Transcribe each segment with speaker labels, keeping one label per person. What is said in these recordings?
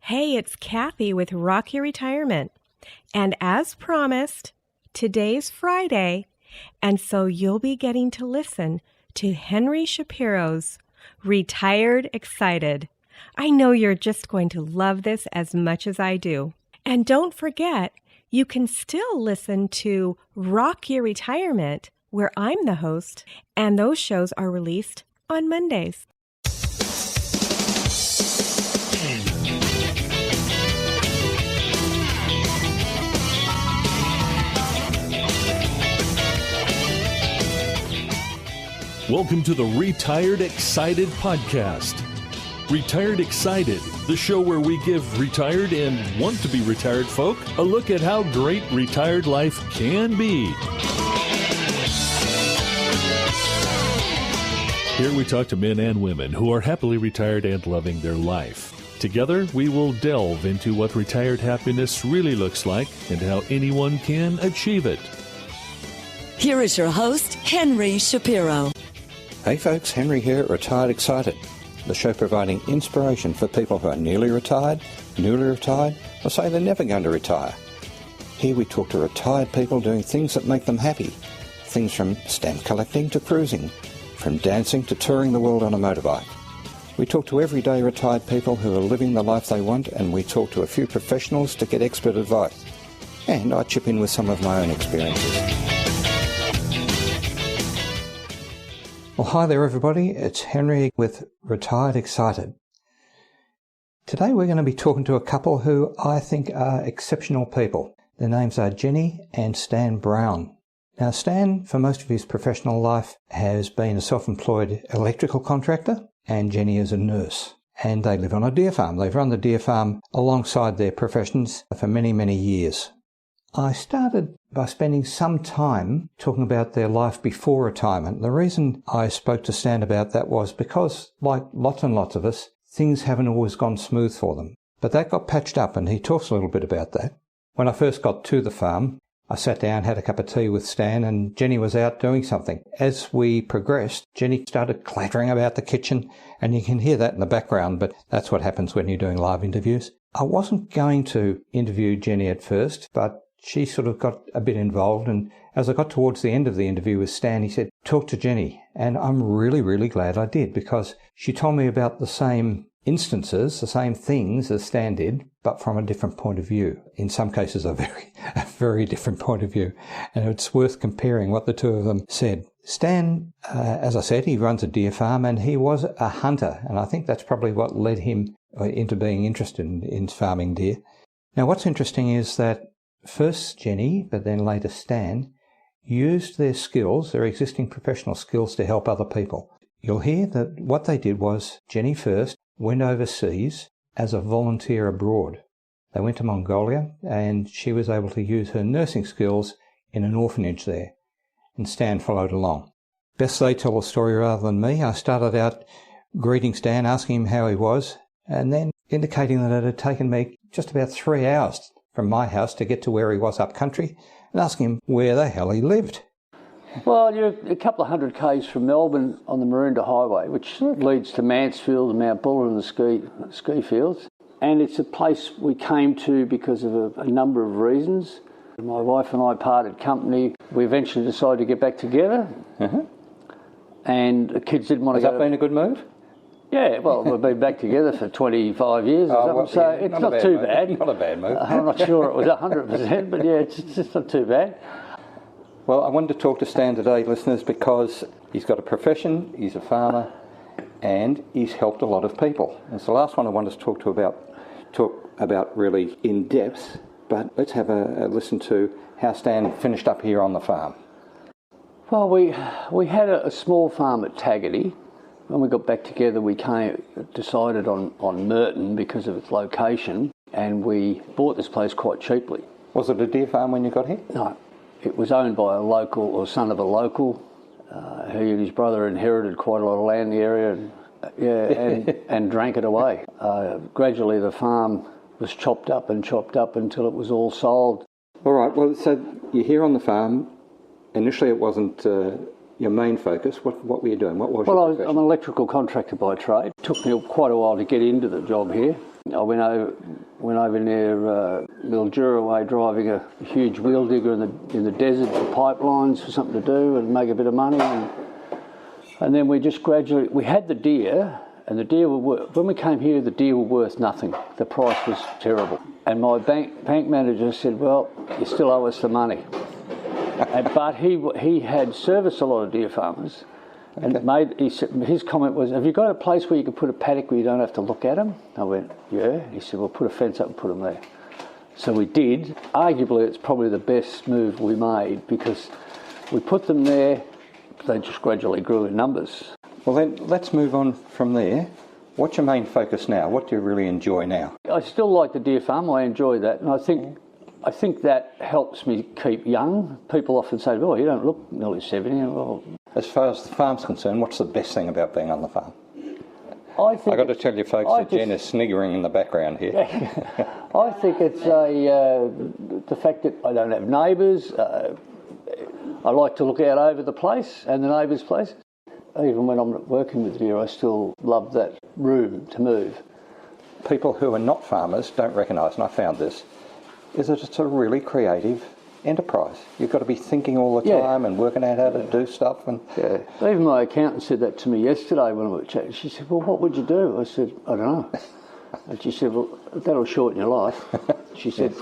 Speaker 1: Hey, it's Kathy with Rocky Retirement. And as promised, today's Friday, and so you'll be getting to listen to Henry Shapiro's Retired Excited. I know you're just going to love this as much as I do. And don't forget, you can still listen to Rock Your Retirement, where I'm the host, and those shows are released on Mondays.
Speaker 2: Welcome to the Retired Excited podcast. Retired Excited, the show where we give retired and want to be retired folk a look at how great retired life can be. Here we talk to men and women who are happily retired and loving their life. Together, we will delve into what retired happiness really looks like and how anyone can achieve it.
Speaker 3: Here is your host, Henry Shapiro.
Speaker 4: Hey folks, Henry here at Retired Excited, the show providing inspiration for people who are nearly retired, newly retired, or say they're never going to retire. Here we talk to retired people doing things that make them happy. Things from stamp collecting to cruising, from dancing to touring the world on a motorbike. We talk to everyday retired people who are living the life they want, and we talk to a few professionals to get expert advice. And I chip in with some of my own experiences. Well, hi there everybody, it's Henry with Retired Excited. Today we're going to be talking to a couple who I think are exceptional people. Their names are Jenny and Stan Brown. Now Stan, for most of his professional life, has been a self-employed electrical contractor, and Jenny is a nurse. And they live on a deer farm. They've run the deer farm alongside their professions for many, many years. I started by spending some time talking about their life before retirement. The reason I spoke to Stan about that was because, like lots and lots of us, things haven't always gone smooth for them. But that got patched up, and he talks a little bit about that. When I first got to the farm, I sat down, had a cup of tea with Stan, and Jenny was out doing something. As we progressed, Jenny started clattering about the kitchen, and you can hear that in the background, but that's what happens when you're doing live interviews. I wasn't going to interview Jenny at first, but she sort of got a bit involved, and as I got towards the end of the interview with Stan, he said, "Talk to Jenny." And I'm really, really glad I did, because she told me about the same instances, the same things as Stan did, but from a different point of view. In some cases, a very different point of view. And it's worth comparing what the two of them said. Stan, as I said, he runs a deer farm, and he was a hunter, and I think that's probably what led him into being interested in farming deer. Now, what's interesting is that first Jenny, but then later Stan, used their skills, their existing professional skills, to help other people. You'll hear that what they did was, Jenny first went overseas as a volunteer abroad. They went to Mongolia, and she was able to use her nursing skills in an orphanage there, and Stan followed along. Best they tell the story rather than me. I started out greeting Stan, asking him how he was, and then indicating that it had taken me just about 3 hours from my house to get to where he was up country, and asking him where the hell he lived.
Speaker 5: Well, you're a couple of 100 k's from Melbourne on the Maroondah Highway, which leads to Mansfield and Mount Buller and the ski fields. And it's a place we came to because of a number of reasons. My wife and I parted company. We eventually decided to get back together. And the kids didn't want to go.
Speaker 4: Has that been a good move?
Speaker 5: Yeah, well, we've been back together for 25 years or something, so it's not too bad.
Speaker 4: Not a bad move.
Speaker 5: I'm not sure it was 100%, but yeah, it's not too bad.
Speaker 4: Well, I wanted to talk to Stan today, listeners, because he's got a profession, he's a farmer, and he's helped a lot of people. It's the last one I wanted to talk about really in depth, but let's have a listen to how Stan finished up here on the farm.
Speaker 5: Well, we had a small farm at Taggart. When we got back together, we decided on Merton because of its location, and we bought this place quite cheaply.
Speaker 4: Was it a deer farm when you got here?
Speaker 5: No. It was owned by a local, or son of a local. He and his brother inherited quite a lot of land in the area, and drank it away. Gradually the farm was chopped up until it was all sold.
Speaker 4: All right, well, so you're here on the farm. Initially it wasn't your main focus. What were you doing? What was your profession?
Speaker 5: I'm an electrical contractor by trade. It took me quite a while to get into the job here. I went over near Mildura way, driving a huge wheel digger in the desert for pipelines for something to do and make a bit of money. And then we just gradually, we had the deer, and the deer when we came here, the deer were worth nothing. The price was terrible. And my bank manager said, well, you still owe us the money. But he had serviced a lot of deer farmers. And his comment was, have you got a place where you can put a paddock where you don't have to look at them? I went, yeah. He said, well, put a fence up and put them there. So we did. Arguably, it's probably the best move we made because we put them there, they just gradually grew in numbers.
Speaker 4: Well, then let's move on from there. What's your main focus now? What do you really enjoy now?
Speaker 5: I still like the deer farm. I enjoy that. And I think that helps me keep young. People often say, oh, you don't look nearly 70. Well,
Speaker 4: as far as the farm's concerned, what's the best thing about being on the farm?
Speaker 5: I've
Speaker 4: got to tell you folks that Jen is sniggering in the background here.
Speaker 5: I think it's the fact that I don't have neighbours. I like to look out over the place and the neighbours' places. Even when I'm not working with deer, I still love that room to move.
Speaker 4: People who are not farmers don't recognise, and I found this, is that it's a really creative enterprise. You've got to be thinking all the time and working out how to do stuff. And
Speaker 5: even my accountant said that to me yesterday when we were chatting. She said, well, what would you do? I said, I don't know. And she said, well, that'll shorten your life. She said,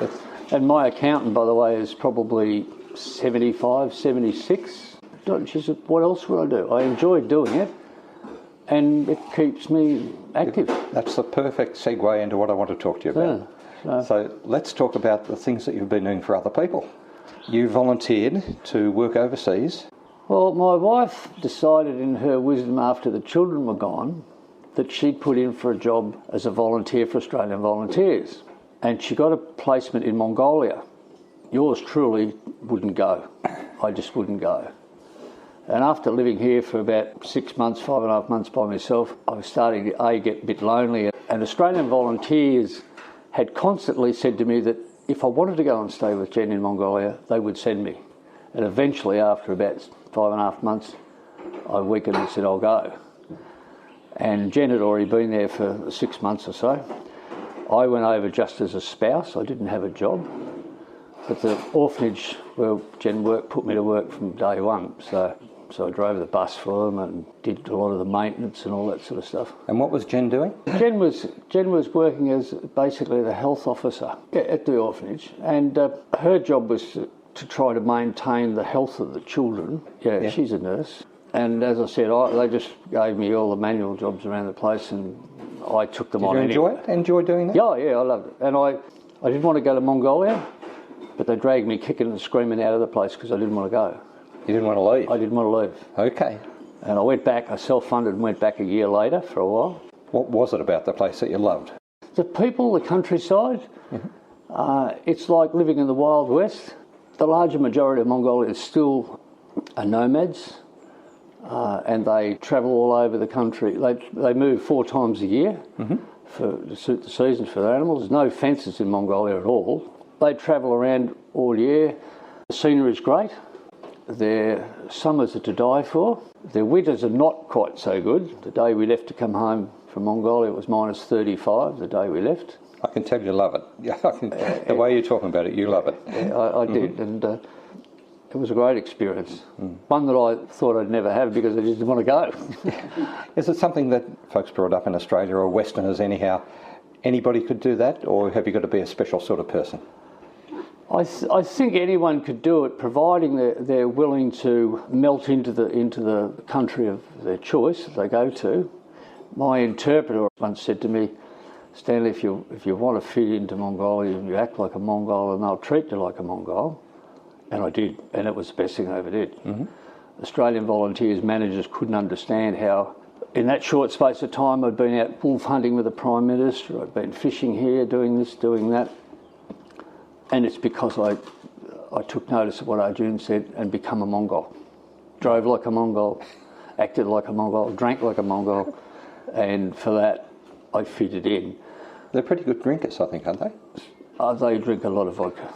Speaker 5: and my accountant, by the way, is probably 75, 76. She said, what else would I do? I enjoy doing it, and it keeps me active.
Speaker 4: That's the perfect segue into what I want to talk to you about. So let's talk about the things that you've been doing for other people. You volunteered to work overseas.
Speaker 5: Well, my wife decided in her wisdom after the children were gone that she'd put in for a job as a volunteer for Australian Volunteers. And she got a placement in Mongolia. Yours truly wouldn't go. I just wouldn't go. And after living here for about 6 months, 5.5 months by myself, I was starting to get a bit lonely. And Australian Volunteers had constantly said to me that if I wanted to go and stay with Jen in Mongolia, they would send me. And eventually, after about 5.5 months, I weakened and said, I'll go. And Jen had already been there for 6 months or so. I went over just as a spouse. I didn't have a job. But the orphanage where Jen worked put me to work from day one. So I drove the bus for them and did a lot of the maintenance and all that sort of stuff.
Speaker 4: And what was Jen doing?
Speaker 5: Jen was working as basically the health officer at the orphanage, and her job was to try to maintain the health of the children. Yeah, she's a nurse. And as I said, they just gave me all the manual jobs around the place, and I took them on.
Speaker 4: Did you enjoy it? Enjoy doing that?
Speaker 5: Yeah, I loved it. And I didn't want to go to Mongolia, but they dragged me kicking and screaming out of the place because I didn't want to go.
Speaker 4: You didn't want to leave?
Speaker 5: I didn't want to leave.
Speaker 4: Okay.
Speaker 5: And I went back, I self-funded and went back a year later for a while.
Speaker 4: What was it about the place that you loved?
Speaker 5: The people, the countryside. It's like living in the Wild West. The larger majority of Mongolia still are nomads, and they travel all over the country. They move 4 times a year to suit the seasons for their animals. There's no fences in Mongolia at all. They travel around all year. The scenery is great. Their summers are to die for. Their winters are not quite so good. The day we left to come home from Mongolia, it was minus 35 the day we left.
Speaker 4: I can tell you love it. Yeah, the way you're talking about it, you love it.
Speaker 5: Yeah, I did, and it was a great experience. One that I thought I'd never have because I just didn't want to go.
Speaker 4: Is it something that folks brought up in Australia, or Westerners anyhow, anybody could do that, or have you got to be a special sort of person?
Speaker 5: I think anyone could do it, providing they're willing to melt into the country of their choice that they go to. My interpreter once said to me, Stanley, if you want to fit into Mongolia, you act like a Mongol and they'll treat you like a Mongol. And I did, and it was the best thing I ever did. Australian Volunteers managers couldn't understand how, in that short space of time, I'd been out wolf hunting with the Prime Minister, I'd been fishing here, doing this, doing that. And it's because I took notice of what Arjun said and become a Mongol. Drove like a Mongol, acted like a Mongol, drank like a Mongol, and for that I fitted in.
Speaker 4: They're pretty good drinkers, I think, aren't they?
Speaker 5: They drink a lot of vodka.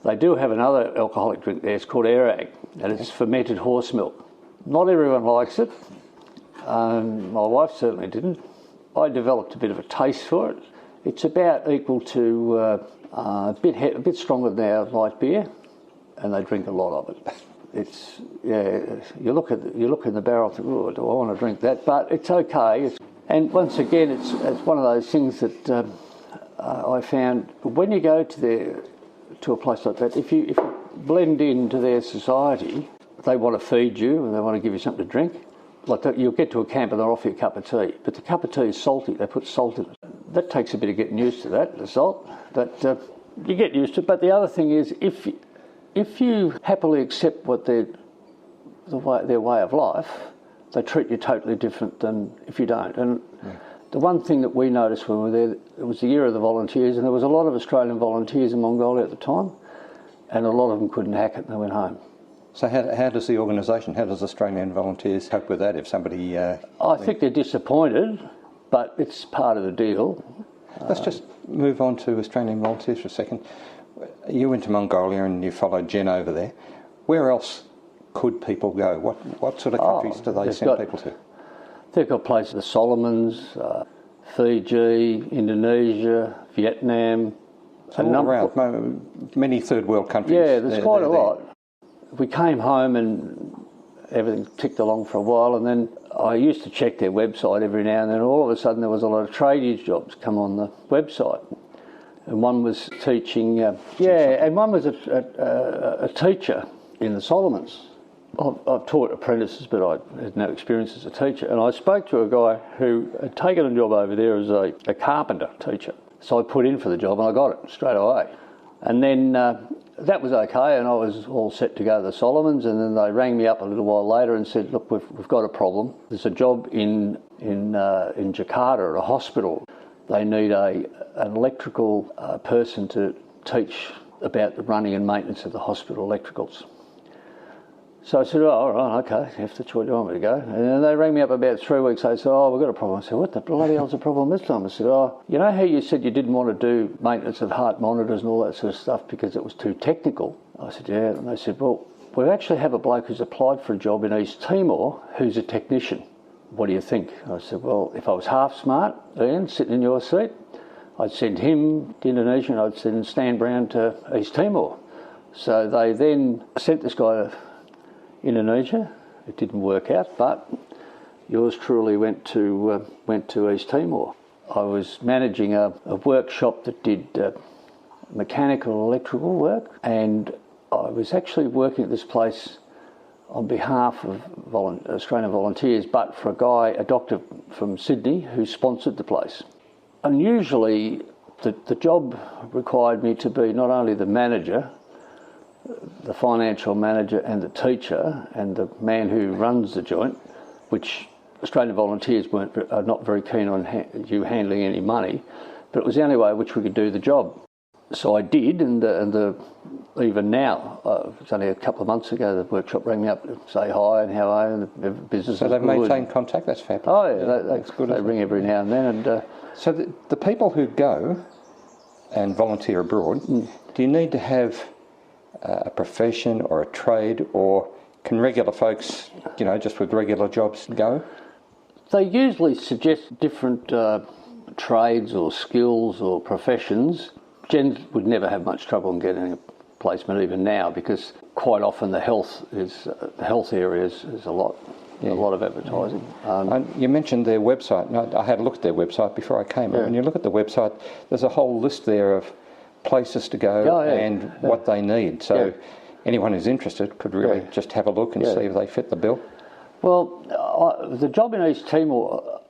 Speaker 5: They do have another alcoholic drink there, it's called Airag, and it's fermented horse milk. Not everyone likes it. My wife certainly didn't. I developed a bit of a taste for it. It's about equal to a bit stronger than our light beer, and they drink a lot of it. It's you look in the barrel and think, oh, do I want to drink that? But it's okay. And once again, it's one of those things that I found when you go to a place like that, if you blend into their society, they want to feed you and they want to give you something to drink. Like that, you'll get to a camp and they'll offer you a cup of tea, but the cup of tea is salty. They put salt in it. That takes a bit of getting used to that, the salt. But you get used to it. But the other thing is, if you happily accept what their way of life, they treat you totally different than if you don't. And the one thing that we noticed when we were there, it was the year of the volunteers, and there was a lot of Australian volunteers in Mongolia at the time, and a lot of them couldn't hack it and they went home.
Speaker 4: So how does the organisation, how does Australian Volunteers cope with that if somebody...
Speaker 5: I think they're disappointed, but it's part of the deal.
Speaker 4: Let's just move on to Australian Volunteers for a second. You went to Mongolia and you followed Jen over there. Where else could people go? What sort of countries do they send people to?
Speaker 5: They've got places, the Solomons, Fiji, Indonesia, Vietnam.
Speaker 4: So all around, many third world countries.
Speaker 5: Yeah, there's quite a lot. We came home and everything ticked along for a while, and then I used to check their website every now and then. All of a sudden there was a lot of tradies jobs come on the website. And one was teaching, and one was a teacher in the Solomons. I've taught apprentices, but I had no experience as a teacher. And I spoke to a guy who had taken a job over there as a carpenter teacher. So I put in for the job and I got it straight away. And then that was okay, and I was all set to go to the Solomons. And then they rang me up a little while later and said, "Look, we've got a problem. There's a job in Jakarta at a hospital. They need an electrical person to teach about the running and maintenance of the hospital electricals." So I said, "Oh, all right, okay, if that's what you want me to go." And then they rang me up about 3 weeks. They said, "Oh, we've got a problem." I said, "What the bloody hell's the problem this time?" I said, "Oh, you know how you said you didn't want to do maintenance of heart monitors and all that sort of stuff because it was too technical?" I said, "Yeah." And they said, "Well, we actually have a bloke who's applied for a job in East Timor who's a technician. What do you think?" I said, "Well, if I was half smart, Ian, sitting in your seat, I'd send him to Indonesia and I'd send Stan Brown to East Timor." So they then sent this guy to Indonesia. It didn't work out, but yours truly went to East Timor. I was managing a workshop that did mechanical electrical work, and I was actually working at this place on behalf of Australian Volunteers, but for a doctor from Sydney who sponsored the place. Unusually, the job required me to be not only the manager, the financial manager and the teacher and the man who runs the joint, which Australian Volunteers are not very keen on you handling any money, but it was the only way which we could do the job. So I did, and even now, it was only a couple of months ago, the workshop rang me up to say hi and how are you, and the business.
Speaker 4: So they've maintained contact. That's fabulous.
Speaker 5: Oh yeah, that's good. They ring every now and then. And
Speaker 4: so the people who go and volunteer abroad, do you need to have a profession or a trade, or can regular folks, just with regular jobs go?
Speaker 5: They usually suggest different trades or skills or professions. Jen would never have much trouble in getting a placement even now, because quite often the health area is a lot of advertising.
Speaker 4: You mentioned their website. No, I had a look at their website before I came. Yeah. When you look at the website, there's a whole list there of places to go and what they need. So anyone who's interested could really just have a look and see if they fit the bill. Well,
Speaker 5: the job in East Timor,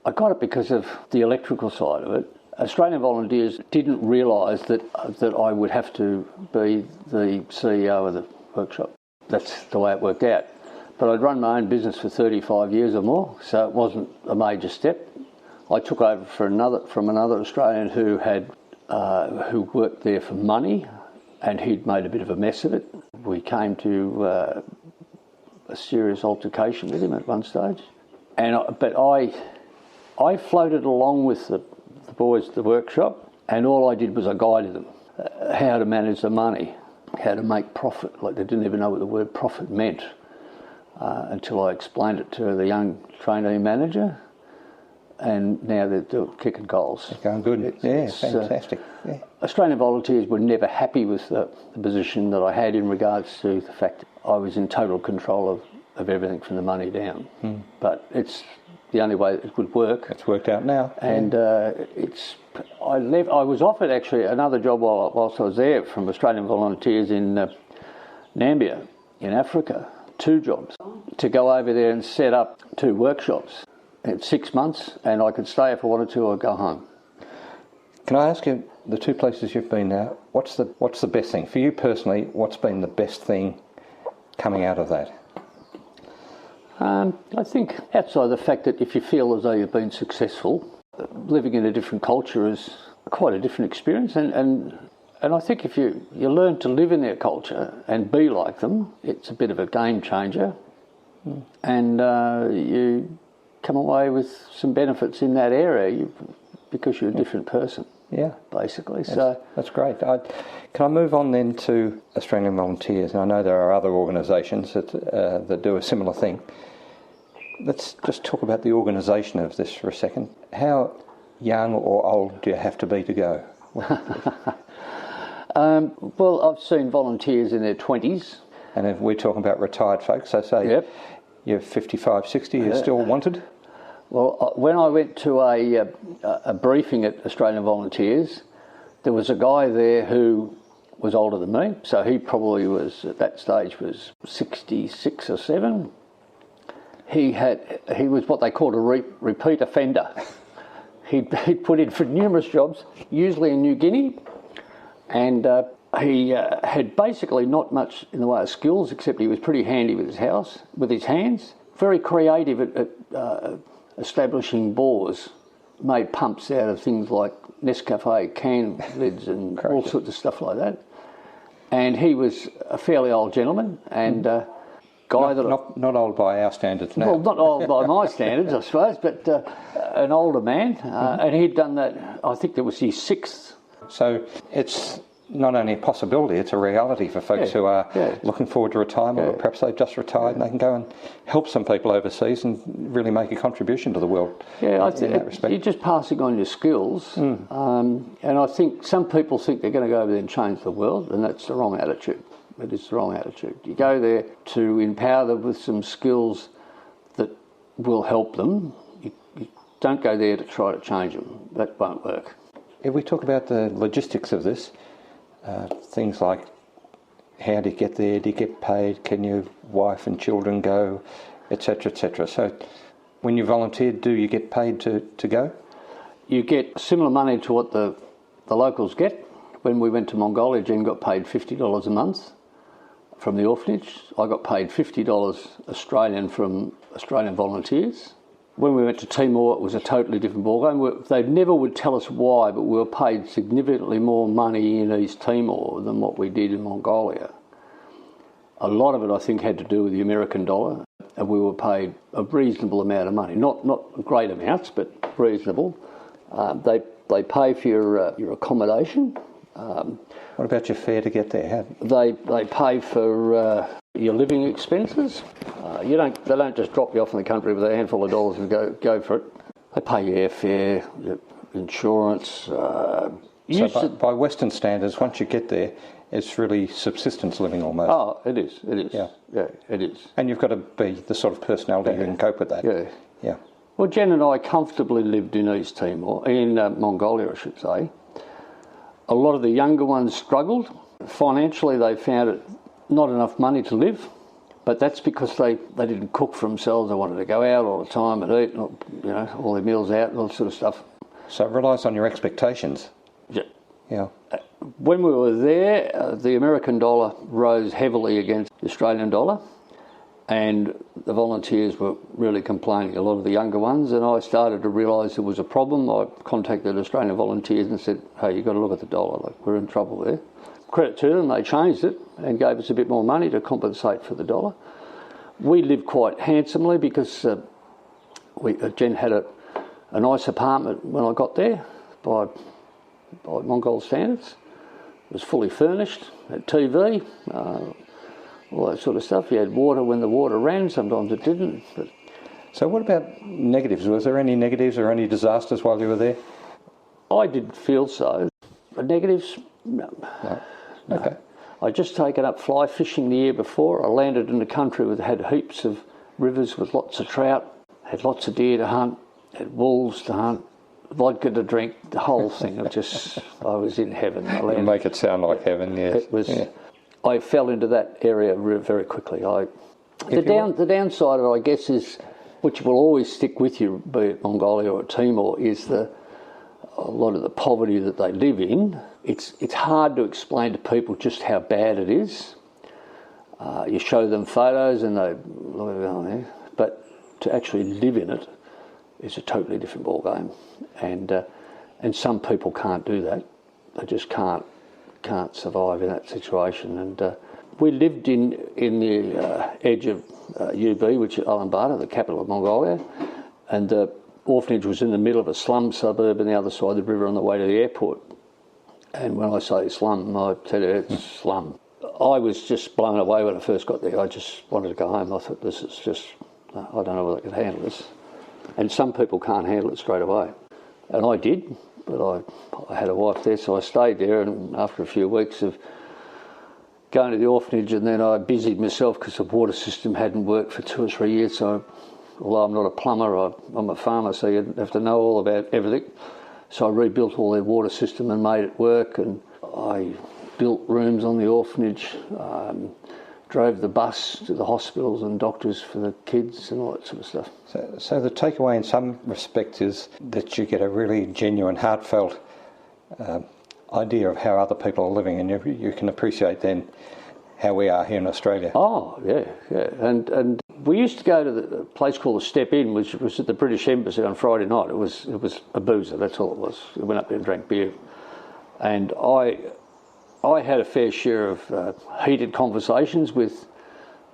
Speaker 5: I got it because of the electrical side of it. Australian Volunteers didn't realise that I would have to be the CEO of the workshop. That's the way it worked out. But I'd run my own business for 35 years or more, so it wasn't a major step. I took over from another Australian who worked there for money, and he'd made a bit of a mess of it. We came to a serious altercation with him at one stage, but I floated along with the boys at the workshop, and all I did was I guided them how to manage the money, how to make profit. Like, they didn't even know what the word profit meant until I explained it to the young trainee manager. and now they're kicking goals.
Speaker 4: It's going good. Fantastic.
Speaker 5: Australian Volunteers were never happy with the position that I had in regards to the fact that I was in total control of everything from the money down. But it's the only way it would work.
Speaker 4: It's worked out now.
Speaker 5: And I was offered actually another job whilst I was there from Australian Volunteers in Nambia in Africa, 2 jobs, to go over there and set up 2 workshops. It's 6 months, and I could stay if I wanted to or go home.
Speaker 4: Can I ask you, the 2 places you've been now, what's the best thing? For you personally, what's been the best thing coming out of that?
Speaker 5: I think outside the fact that if you feel as though you've been successful, living in a different culture is quite a different experience, and I think if you learn to live in their culture and be like them, it's a bit of a game changer, and you come away with some benefits in that area because you're a different person. Yeah, basically.
Speaker 4: That's great. Can I move on then to Australian Volunteers? And I know there are other organisations that do a similar thing. Let's just talk about the organisation of this for a second. How young or old do you have to be to go?
Speaker 5: Well, I've seen volunteers in their 20s.
Speaker 4: And if we're talking about retired folks, so say you're 55, 60, you're still wanted?
Speaker 5: Well, when I went to a briefing at Australian Volunteers, there was a guy there who was older than me, so he probably was, at that stage, was 66 or 7. He was what they called a repeat offender. He'd put in for numerous jobs, usually in New Guinea, and he had basically not much in the way of skills, except he was pretty handy with his hands. Very creative at establishing bores, made pumps out of things like Nescafe can lids and all sorts of stuff like that. And he was a fairly old gentleman and
Speaker 4: not old by our standards now.
Speaker 5: Well, not old by my standards, I suppose, but an older man. And he'd done that, I think that was his 6th.
Speaker 4: So it's not only a possibility, it's a reality for folks who are looking forward to retirement, or perhaps they've just retired and they can go and help some people overseas and really make a contribution to the world.
Speaker 5: Yeah, I think you're just passing on your skills. And I think some people think they're going to go over there and change the world, and that's the wrong attitude. It is the wrong attitude. You go there to empower them with some skills that will help them. You don't go there to try to change them. That won't work.
Speaker 4: If we talk about the logistics of this, things like how do you get there, do you get paid, can your wife and children go, etc., etc. So when you volunteer, do you get paid to go?
Speaker 5: You get similar money to what the locals get. When we went to Mongolia, Jen got paid $50 a month from the orphanage. I got paid $50 Australian from Australian Volunteers. When we went to Timor, it was a totally different ballgame. They never would tell us why, but we were paid significantly more money in East Timor than what we did in Mongolia. A lot of it, I think, had to do with the American dollar, and we were paid a reasonable amount of money. Not great amounts, but reasonable. They pay for your accommodation.
Speaker 4: What about your fare to get there?
Speaker 5: They pay for your living expenses. They don't just drop you off in the country with a handful of dollars and go for it. They pay your airfare, your insurance.
Speaker 4: By Western standards, once you get there, it's really subsistence living almost.
Speaker 5: Oh, it is. Yeah, it is.
Speaker 4: And you've got to be the sort of personality who can cope with that. Yeah.
Speaker 5: Well, Jen and I comfortably lived in East Timor, in Mongolia, I should say. A lot of the younger ones struggled. Financially, they found it not enough money to live, but that's because they didn't cook for themselves. They wanted to go out all the time and eat, all their meals out and all that sort of stuff.
Speaker 4: So it relies on your expectations. Yeah.
Speaker 5: When we were there, the American dollar rose heavily against the Australian dollar, and the volunteers were really complaining, a lot of the younger ones, and I started to realise there was a problem. I contacted Australian Volunteers and said, hey, you've got to look at the dollar, we're in trouble there. Credit to them, they changed it and gave us a bit more money to compensate for the dollar. We lived quite handsomely because Jen had a nice apartment when I got there by Mongol standards. It was fully furnished, had TV, all that sort of stuff. You had water when the water ran, sometimes it didn't. But
Speaker 4: So what about negatives? Was there any negatives or any disasters while you were there?
Speaker 5: I didn't feel so. The negatives? No.
Speaker 4: Okay.
Speaker 5: I'd just taken up fly fishing the year before. I landed in a country that had heaps of rivers with lots of trout, had lots of deer to hunt, had wolves to hunt, vodka to drink, the whole thing. I was in heaven.
Speaker 4: You make it sound like heaven, yes.
Speaker 5: It was. Yeah. I fell into that area very quickly. The downside of it, I guess, is, which will always stick with you, be it Mongolia or Timor, is a lot of the poverty that they live in. It's hard to explain to people just how bad it is. You show them photos and they look at it, oh, yeah. But to actually live in it is a totally different ballgame. And some people can't do that. They just can't survive in that situation. And we lived in the edge of UB, which is Ulaanbaatar, the capital of Mongolia, and the orphanage was in the middle of a slum suburb on the other side of the river on the way to the airport. And when I say slum, I tell you it's slum. I was just blown away when I first got there. I just wanted to go home. I thought, this is just, I don't know whether I could handle this. And some people can't handle it straight away. And I did, but I had a wife there, so I stayed there, and after a few weeks of going to the orphanage, and then I busied myself because the water system hadn't worked for 2 or 3 years. So although I'm not a plumber, I'm a farmer, so you have to know all about everything. So I rebuilt all their water system and made it work, and I built rooms on the orphanage, drove the bus to the hospitals and doctors for the kids and all that sort of stuff.
Speaker 4: So the takeaway in some respects is that you get a really genuine, heartfelt idea of how other people are living, and you can appreciate then how we are here in Australia.
Speaker 5: Oh, yeah. And we used to go to the place called the Step Inn, which was at the British Embassy on Friday night. It was a boozer, that's all it was. We went up there and drank beer. And I had a fair share of heated conversations with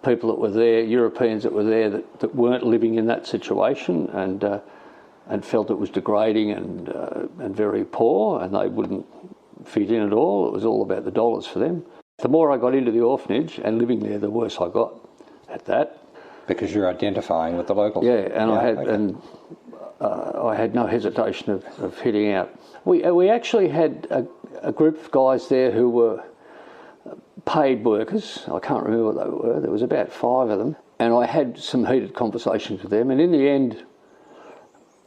Speaker 5: people that were there, Europeans that were there that weren't living in that situation, and felt it was degrading and very poor, and they wouldn't fit in at all. It was all about the dollars for them. The more I got into the orphanage and living there, the worse I got at that.
Speaker 4: Because you're identifying with the locals.
Speaker 5: Yeah, and I had no hesitation of hitting out. We actually had a group of guys there who were paid workers. I can't remember what they were. There was about 5 of them, and I had some heated conversations with them. And in the end,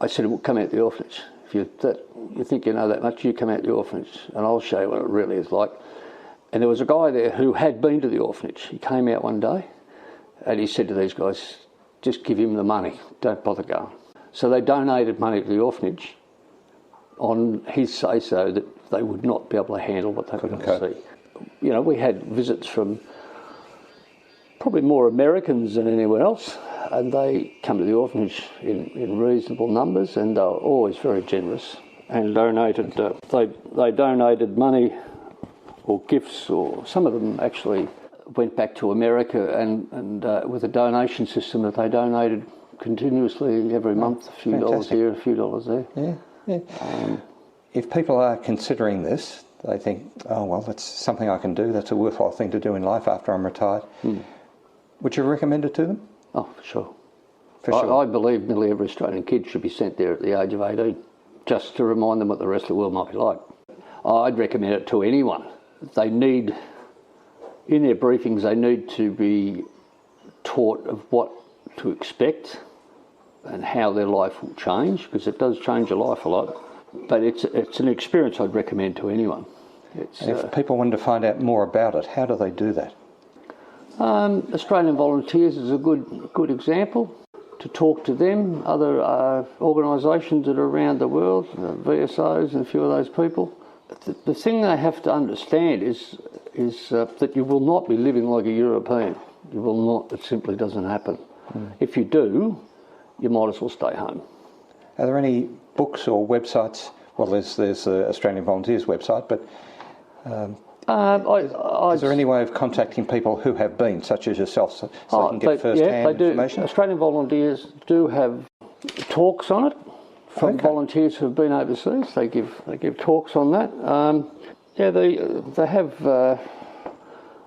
Speaker 5: I said, "Well, come out the orphanage. If you think you know that much, you come out the orphanage, and I'll show you what it really is like." And there was a guy there who had been to the orphanage. He came out one day, and he said to these guys, "Just give him the money. Don't bother going." So they donated money to the orphanage on his say-so that they would not be able to handle what they were going to see. You know, we had visits from probably more Americans than anyone else, and they come to the orphanage in reasonable numbers, and they were always very generous and donated. They donated money or gifts, or some of them actually went back to America and with a donation system that they donated continuously every month, a few dollars here, a few dollars there.
Speaker 4: Yeah. If people are considering this, they think, oh, well, that's something I can do, that's a worthwhile thing to do in life after I'm retired. Would you recommend it to them?
Speaker 5: Oh, for sure. I believe nearly every Australian kid should be sent there at the age of 18, just to remind them what the rest of the world might be like. I'd recommend it to anyone. They need, in their briefings, they need to be taught of what to expect and how their life will change, because it does change your life a lot. But it's an experience I'd recommend to anyone.
Speaker 4: If people wanted to find out more about it, how do they do that?
Speaker 5: Australian Volunteers is a good example to talk to them, other organisations that are around the world, VSOs and a few of those people. The thing they have to understand is that you will not be living like a European. You will not. It simply doesn't happen. If you do, you might as well stay home.
Speaker 4: Are there any books or websites? Well, there's the Australian Volunteers website, but is there any way of contacting people who have been, such as yourself, so they can get first-hand information? Australian
Speaker 5: Volunteers do have talks on it from volunteers who have been overseas. They give talks on that. They have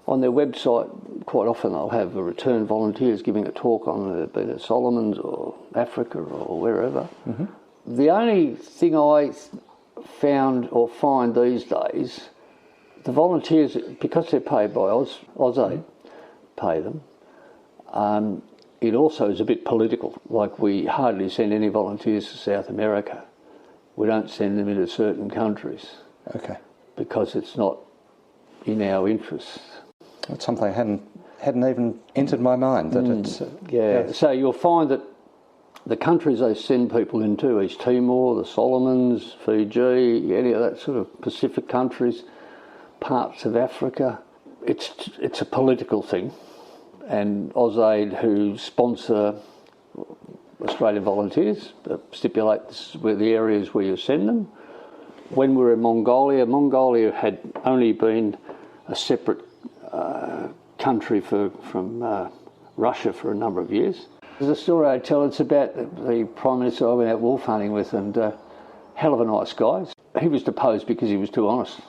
Speaker 5: on their website, quite often they'll have return volunteers giving a talk on be it Solomons or Africa or wherever. Mm-hmm. The only thing I found or find these days, the volunteers, because they're paid by AusAid, pay them, it also is a bit political. Like, we hardly send any volunteers to South America. We don't send them into certain countries.
Speaker 4: Okay. Because
Speaker 5: it's not in our interests.
Speaker 4: That's something I hadn't even entered my mind. That it's
Speaker 5: yeah. So you'll find that the countries they send people into, East Timor, the Solomons, Fiji, any of that sort of Pacific countries, parts of Africa, it's a political thing. And AusAid, who sponsor Australian volunteers, stipulate this is where the areas where you send them. When we were in Mongolia had only been a separate country from Russia for a number of years. There's a story I tell, it's about the Prime Minister I went out wolf hunting with, and hell of a nice guy. He was deposed because he was too honest.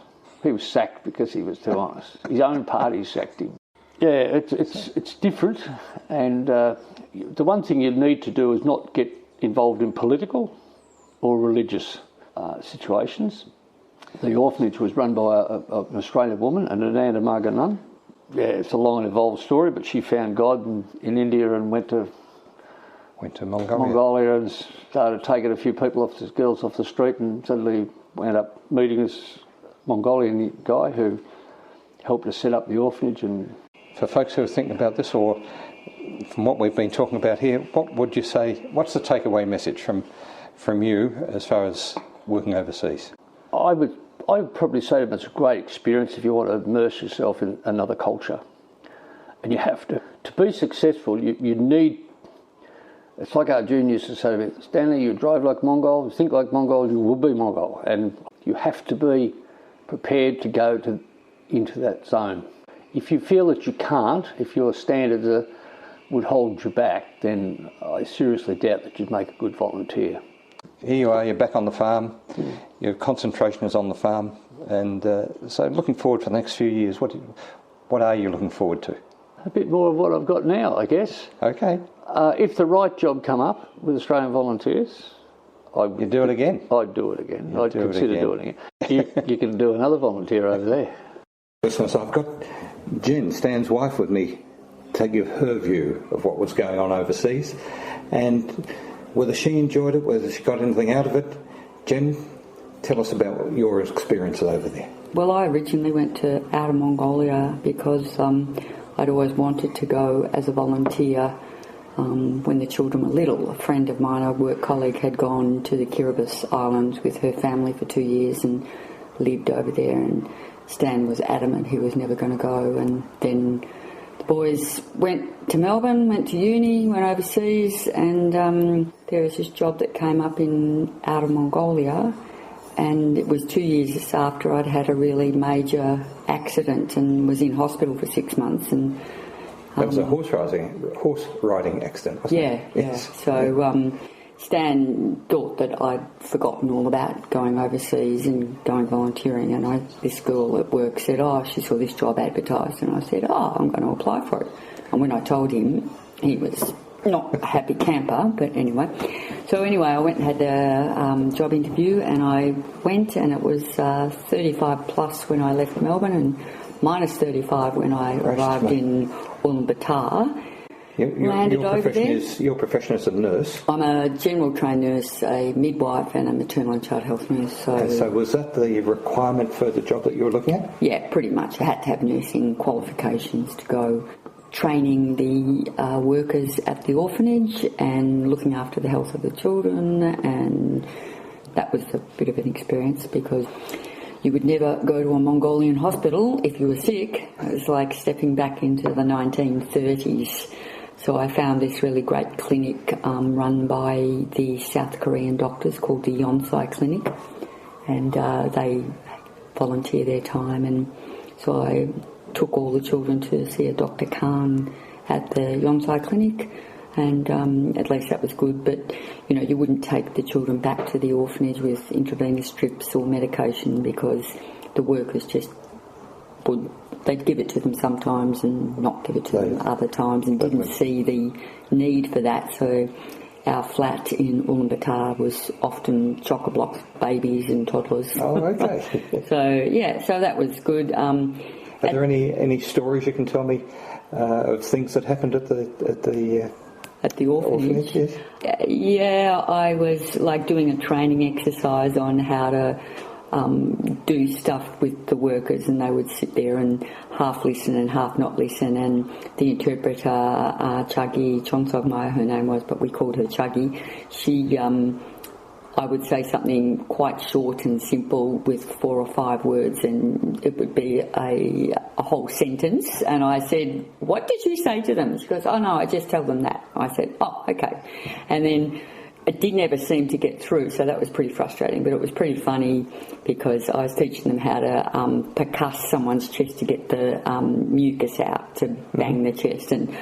Speaker 5: He was sacked because he was too honest. His own party sacked him. Yeah, it's different, and the one thing you need to do is not get involved in political or religious situations. The orphanage was run by an Australian woman, an Ananda Marga nun. Yeah, it's a long and involved story, but she found God in India and went to Mongolia and started taking a few girls off the street, and suddenly wound up meeting this Mongolian guy who helped us set up the orphanage. And
Speaker 4: for folks who are thinking about this, or from what we've been talking about here, what would you say, what's the takeaway message from you as far as working overseas? I would
Speaker 5: probably say to them it's a great experience if you want to immerse yourself in another culture. And you have to. To be successful, you need, it's like our junior used to say to me, Stanley, you drive like Mongol, think like Mongol, you will be Mongol. And you have to be prepared to go into that zone. If you feel that you can't, if your standards would hold you back, then I seriously doubt that you'd make a good volunteer.
Speaker 4: Here you are, you're back on the farm, your concentration is on the farm, and so looking forward for the next few years, what are you looking forward to?
Speaker 5: A bit more of what I've got now, I guess.
Speaker 4: Okay.
Speaker 5: If the right job come up with Australian volunteers,
Speaker 4: you'd do it again?
Speaker 5: I'd do it again. I'd consider doing it again. You can do another volunteer over there.
Speaker 4: Listeners, I've got Jen, Stan's wife, with me to give her view of what was going on overseas, and whether she enjoyed it, whether she got anything out of it. Jen, tell us about your experiences over there.
Speaker 6: Well, I originally went to Outer Mongolia because I'd always wanted to go as a volunteer when the children were little. A friend of mine, a work colleague, had gone to the Kiribati Islands with her family for 2 years and lived over there, and Stan was adamant he was never going to go. And then the boys went to Melbourne, went to uni, went overseas, and there was this job that came up in Outer Mongolia, and it was 2 years after I'd had a really major accident and was in hospital for 6 months. And
Speaker 4: that was a horse riding accident, wasn't it?
Speaker 6: Yeah.
Speaker 4: Yes.
Speaker 6: So Stan thought that I'd forgotten all about going overseas and going volunteering, and this girl at work said, she saw this job advertised, and I said, I'm going to apply for it. And when I told him, he was not a happy camper, but anyway. So anyway, I went and had a job interview, and I went, and it was 35 plus when I left Melbourne and minus 35 when I arrived in Ulaanbaatar.
Speaker 4: Your profession is a nurse.
Speaker 6: I'm a general trained nurse, a midwife, and a maternal and child health nurse.
Speaker 4: So was that the requirement for the job that you were looking at?
Speaker 6: Yeah, pretty much. I had to have nursing qualifications to go, training the workers at the orphanage and looking after the health of the children, and that was a bit of an experience because you would never go to a Mongolian hospital if you were sick. It was like stepping back into the 1930s. So I found this really great clinic run by the South Korean doctors called the Yonsei Clinic, and they volunteer their time, and so I took all the children to see a Dr. Khan at the Yonsei Clinic, and at least that was good. But you wouldn't take the children back to the orphanage with intravenous strips or medication because the workers just they'd give it to them sometimes and not give it to them other times, and didn't see the need for that. So our flat in Ulaanbaatar was often chock-a-block babies and toddlers.
Speaker 4: Oh, okay.
Speaker 6: so that was good.
Speaker 4: Are there any stories you can tell me of things that happened at the orphanage? Yes?
Speaker 6: Yeah, I was like doing a training exercise on how to do stuff with the workers, and they would sit there and half listen and half not listen, and the interpreter, Chuggy Chongsogmaya, her name was, but we called her Chuggy, she, I would say something quite short and simple with 4 or 5 words, and it would be a whole sentence, and I said, "What did you say to them?" She goes, "Oh no, I just tell them that." I said, "Oh, okay." And then it didn't ever seem to get through, so that was pretty frustrating, but it was pretty funny because I was teaching them how to percuss someone's chest to get the mucus out, to bang the chest, and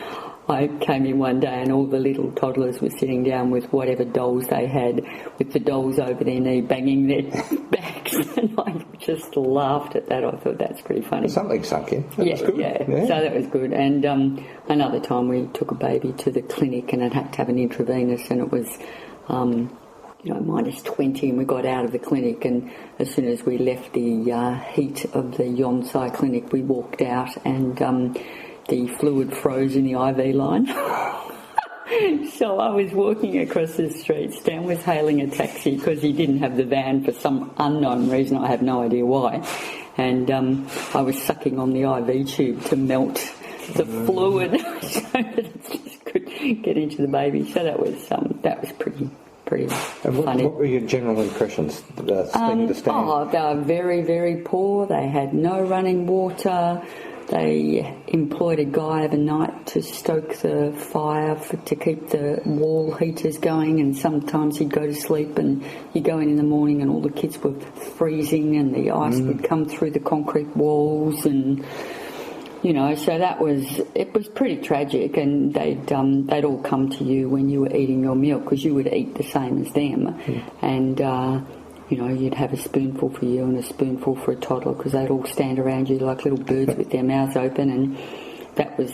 Speaker 6: I came in one day and all the little toddlers were sitting down with whatever dolls they had, with the dolls over their knee banging their backs, and I just laughed at that. I thought that's pretty funny.
Speaker 4: Something sunk in. That was good.
Speaker 6: Yeah, so that was good. And another time we took a baby to the clinic and it had to have an intravenous, and it was minus 20, and we got out of the clinic, and as soon as we left the heat of the Yonsai clinic, we walked out, and the fluid froze in the IV line. So I was walking across the street. Stan was hailing a taxi because he didn't have the van for some unknown reason. I have no idea why. And I was sucking on the IV tube to melt the fluid so that it just could get into the baby. So that was pretty
Speaker 4: and
Speaker 6: funny.
Speaker 4: What were your general impressions?
Speaker 6: They were very, very poor. They had no running water. They employed a guy overnight to stoke the fire to keep the wall heaters going, and sometimes he'd go to sleep and you'd go in the morning and all the kids were freezing and the ice would come through the concrete walls, and so it was pretty tragic, and they'd all come to you when you were eating your meal because you would eat the same as them, and you'd have a spoonful for you and a spoonful for a toddler because they'd all stand around you like little birds with their mouths open, and that was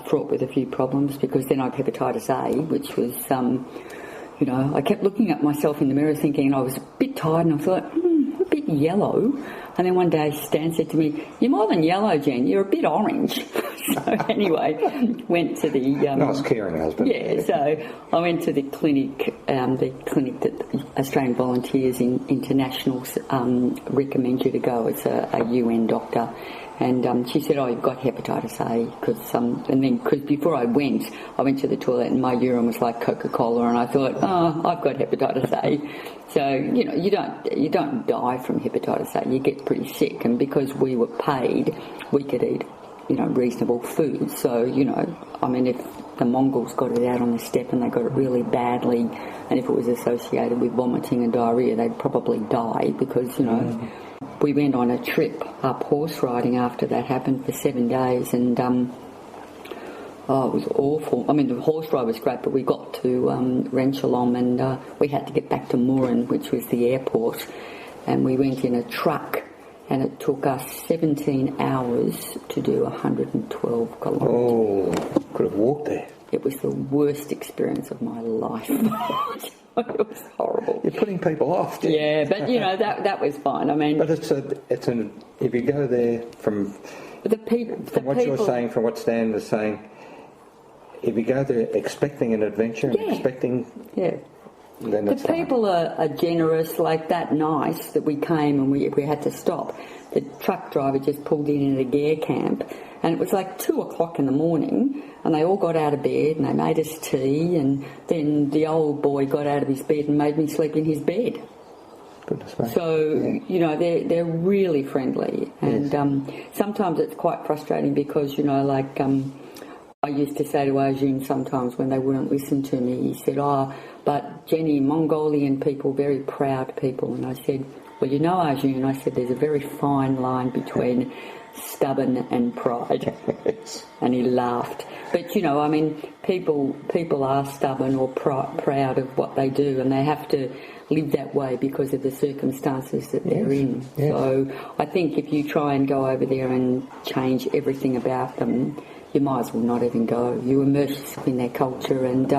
Speaker 6: fraught with a few problems because then I had hepatitis A, which was, I kept looking at myself in the mirror thinking, and I was a bit tired, and I thought, a bit yellow. And then one day Stan said to me, "You're more than yellow, Jen, you're a bit orange." So anyway, went to the...
Speaker 4: nice caring husband.
Speaker 6: Yeah, so I went to the clinic that Australian Volunteers International recommend you to go. It's a UN doctor. And she said, "Oh, you've got hepatitis A." Because before I went to the toilet and my urine was like Coca-Cola, and I thought, "Oh, I've got hepatitis A." So you don't die from hepatitis A. You get pretty sick, and because we were paid, we could eat reasonable food. So if the Mongols got it out on the steppe and they got it really badly, and if it was associated with vomiting and diarrhoea, they'd probably die because We went on a trip up horse riding after that happened for 7 days, and it was awful. I mean, the horse ride was great, but we got to Renchalom, and we had to get back to Murin, which was the airport, and we went in a truck, and it took us 17 hours to do 112 kilometres.
Speaker 4: Oh, could have walked there.
Speaker 6: It was the worst experience of my life. It was horrible.
Speaker 4: You're putting people off.
Speaker 6: Yeah, but that was fine. I mean,
Speaker 4: but if you go there from what you're saying, from what Stan was saying, if you go there expecting an adventure and expecting, then
Speaker 6: the people are generous. Like that night that we came and we had to stop, the truck driver just pulled in at a gear camp. And it was like 2:00 in the morning, and they all got out of bed and they made us tea, and then the old boy got out of his bed and made me sleep in his bed.
Speaker 4: Goodness me.
Speaker 6: So, they're really friendly, and sometimes it's quite frustrating because, I used to say to Arjun sometimes when they wouldn't listen to me, he said, "Oh, but Jenny, Mongolian people, very proud people." And I said, "Well, Arjun," I said, "there's a very fine line between stubborn and pride." And he laughed. But people are stubborn or proud of what they do, and they have to live that way because of the circumstances that they're in.
Speaker 4: Yes.
Speaker 6: So I think if you try and go over there and change everything about them, you might as well not even go. You immerse yourself in their culture and,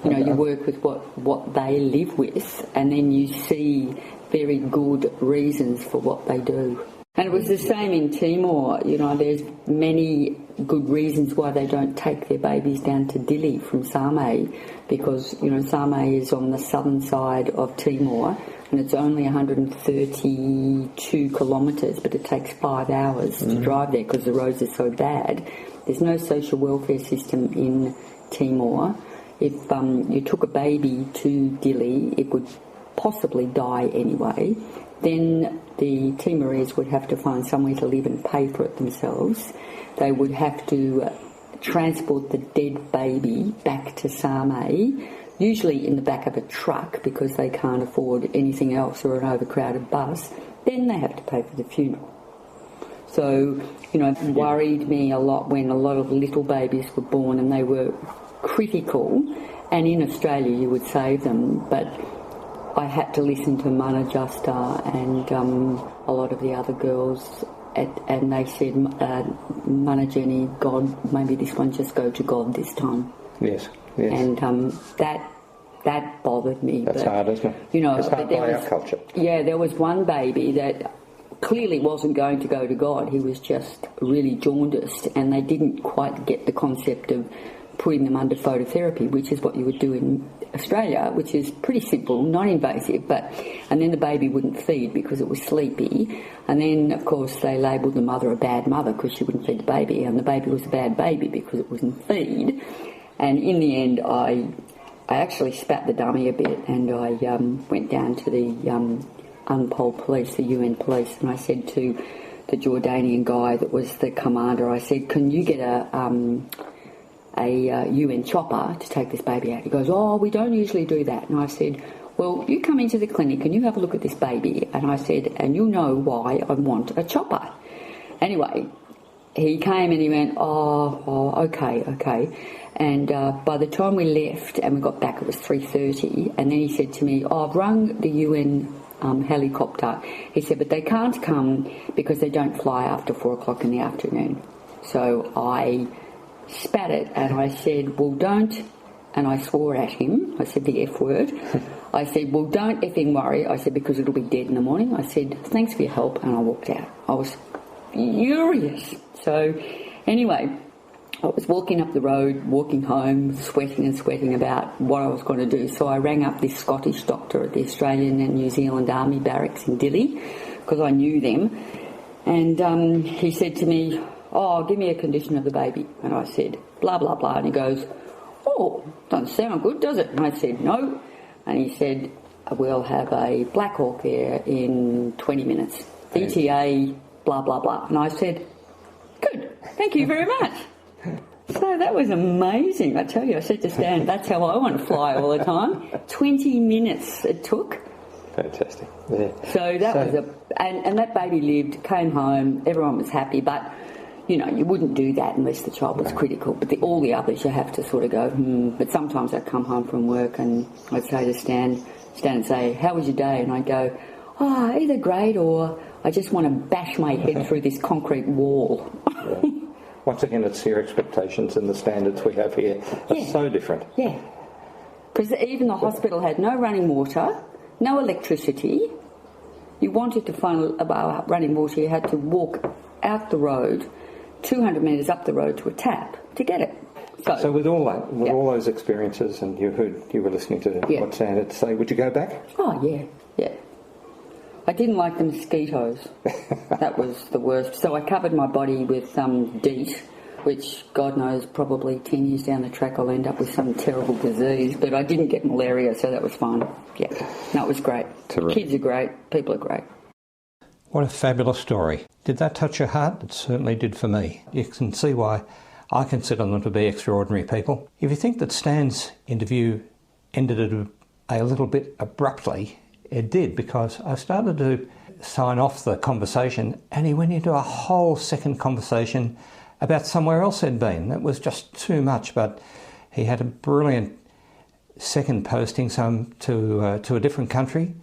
Speaker 6: you work with what they live with, and then you see very good reasons for what they do. And it was the same in Timor. There's many good reasons why they don't take their babies down to Dili from Same, because, Same is on the southern side of Timor, and it's only 132 kilometres, but it takes 5 hours to drive there because the roads are so bad. There's no social welfare system in Timor. If you took a baby to Dili, it would possibly die anyway. Then the Timorese would have to find somewhere to live and pay for it themselves. They would have to transport the dead baby back to Same, usually in the back of a truck because they can't afford anything else or an overcrowded bus. Then they have to pay for the funeral. So, it worried me a lot when a lot of little babies were born and they were critical, and in Australia you would save them, but I had to listen to Mana Justa and a lot of the other girls, and they said, Mana Jenny, God, maybe this one just go to God this time.
Speaker 4: Yes.
Speaker 6: And that bothered me.
Speaker 4: That's hard, isn't it? It's hard by our culture.
Speaker 6: Yeah, there was one baby that clearly wasn't going to go to God. He was just really jaundiced, and they didn't quite get the concept of putting them under phototherapy, which is what you would do in Australia, which is pretty simple, non-invasive, and then the baby wouldn't feed because it was sleepy, and then of course they labelled the mother a bad mother because she wouldn't feed the baby, and the baby was a bad baby because it wouldn't feed. And in the end I actually spat the dummy a bit, and I went down to the UNPOL police, the UN police, and I said to the Jordanian guy that was the commander, I said, can you get a UN chopper to take this baby out? He goes, oh, we don't usually do that. And I said, well, you come into the clinic and you have a look at this baby. And I said, and you'll know why I want a chopper. Anyway, he came and he went, okay. And by the time we left and we got back, it was 3:30. And then he said to me, I've rung the UN helicopter. He said, but they can't come because they don't fly after 4 o'clock in the afternoon. So I spat it and I said, well, don't, and I swore at him. I said the F word. I said, well, don't effing worry. I said, because it'll be dead in the morning. I said, thanks for your help, and I walked out. I was furious. So anyway, I was walking up the road, walking home, sweating about what I was going to do. So I rang up this Scottish doctor at the Australian and New Zealand Army barracks in Dili because I knew them. And he said to me, oh, give me a condition of the baby. And I said, blah, blah, blah. And he goes, oh, doesn't sound good, does it? And I said, no. And he said, we'll have a Black Hawk there in 20 minutes. ETA, blah, blah, blah. And I said, good, thank you very much. So that was amazing. I tell you, I said to Stan, that's how I want to fly all the time. 20 minutes it took.
Speaker 4: Fantastic. Yeah.
Speaker 6: So that was and that baby lived, came home, everyone was happy, but you wouldn't do that unless the child was critical. But all the others, you have to sort of go, But sometimes I'd come home from work and I'd say to Stan and say, how was your day? And I'd go, either great or I just want to bash my head through this concrete wall.
Speaker 4: Yeah. Once again, it's your expectations and the standards we have here are so different.
Speaker 6: Yeah. Because even the hospital had no running water, no electricity. You wanted to find running water, you had to walk out the road 200 metres up the road to a tap to get it. So
Speaker 4: with all that, all those experiences, and you were listening to what Stan had to say, would you go back?
Speaker 6: Oh, yeah. I didn't like the mosquitoes. That was the worst. So I covered my body with DEET, which, God knows, probably 10 years down the track I'll end up with some terrible disease, but I didn't get malaria, so that was fine. Yeah. No, it was great.
Speaker 4: Terrific.
Speaker 6: Kids are great. People are great.
Speaker 4: What a fabulous story. Did that touch your heart? It certainly did for me. You can see why I consider them to be extraordinary people. If you think that Stan's interview ended a little bit abruptly, it did, because I started to sign off the conversation and he went into a whole second conversation about somewhere else he'd been. That was just too much, but he had a brilliant second posting to a different country,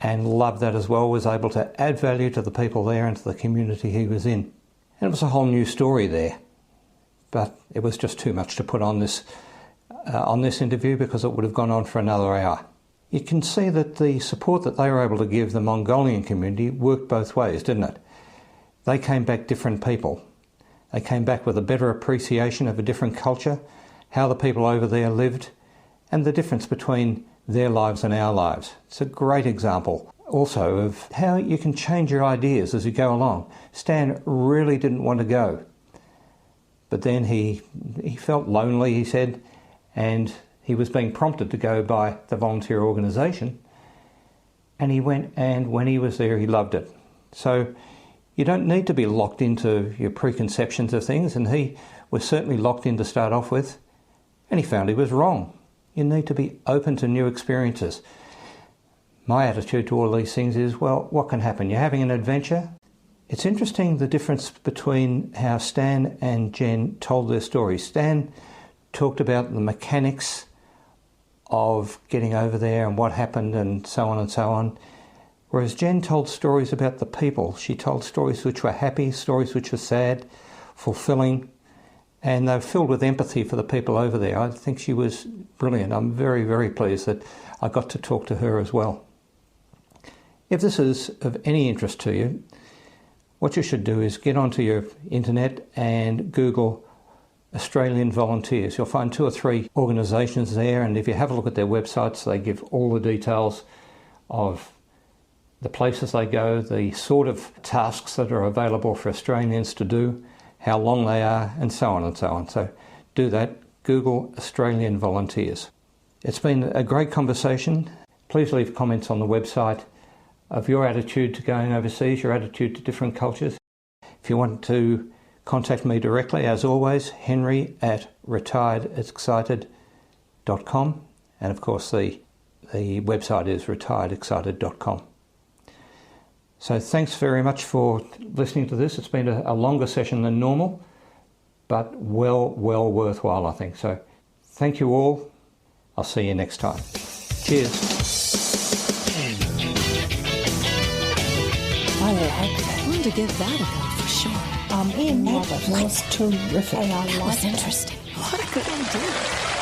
Speaker 4: and loved that as well, was able to add value to the people there and to the community he was in. And it was a whole new story there. But it was just too much to put on this interview because it would have gone on for another hour. You can see that the support that they were able to give the Mongolian community worked both ways, didn't it? They came back different people. They came back with a better appreciation of a different culture, how the people over there lived, and the difference between their lives and our lives. It's a great example also of how you can change your ideas as you go along. Stan really didn't want to go, but then he felt lonely, he said, and he was being prompted to go by the volunteer organisation, and he went, and when he was there he loved it. So you don't need to be locked into your preconceptions of things, and he was certainly locked in to start off with, and he found he was wrong. You need to be open to new experiences. My attitude to all these things is, well, what can happen? You're having an adventure. It's interesting the difference between how Stan and Jen told their stories. Stan talked about the mechanics of getting over there and what happened and so on and so on, whereas Jen told stories about the people. She told stories which were happy, stories which were sad, fulfilling, and they were filled with empathy for the people over there. I think she was brilliant. I'm very, very pleased that I got to talk to her as well. If this is of any interest to you, what you should do is get onto your internet and Google Australian volunteers. You'll find 2 or 3 organisations there, and if you have a look at their websites, they give all the details of the places they go, the sort of tasks that are available for Australians to do, how long they are, and so on and so on. So do that. Google Australian volunteers. It's been a great conversation. Please leave comments on the website of your attitude to going overseas, your attitude to different cultures. If you want to contact me directly, as always, henry@retiredexcited.com, and of course the website is retiredexcited.com. So thanks very much for listening to this. It's been a longer session than normal, but well worthwhile, I think. So thank you all. I'll see you next time. Cheers.
Speaker 7: I like that.
Speaker 3: I'm going to give that a go for sure.
Speaker 7: Ian, that was terrific.
Speaker 3: That was interesting. What a good idea.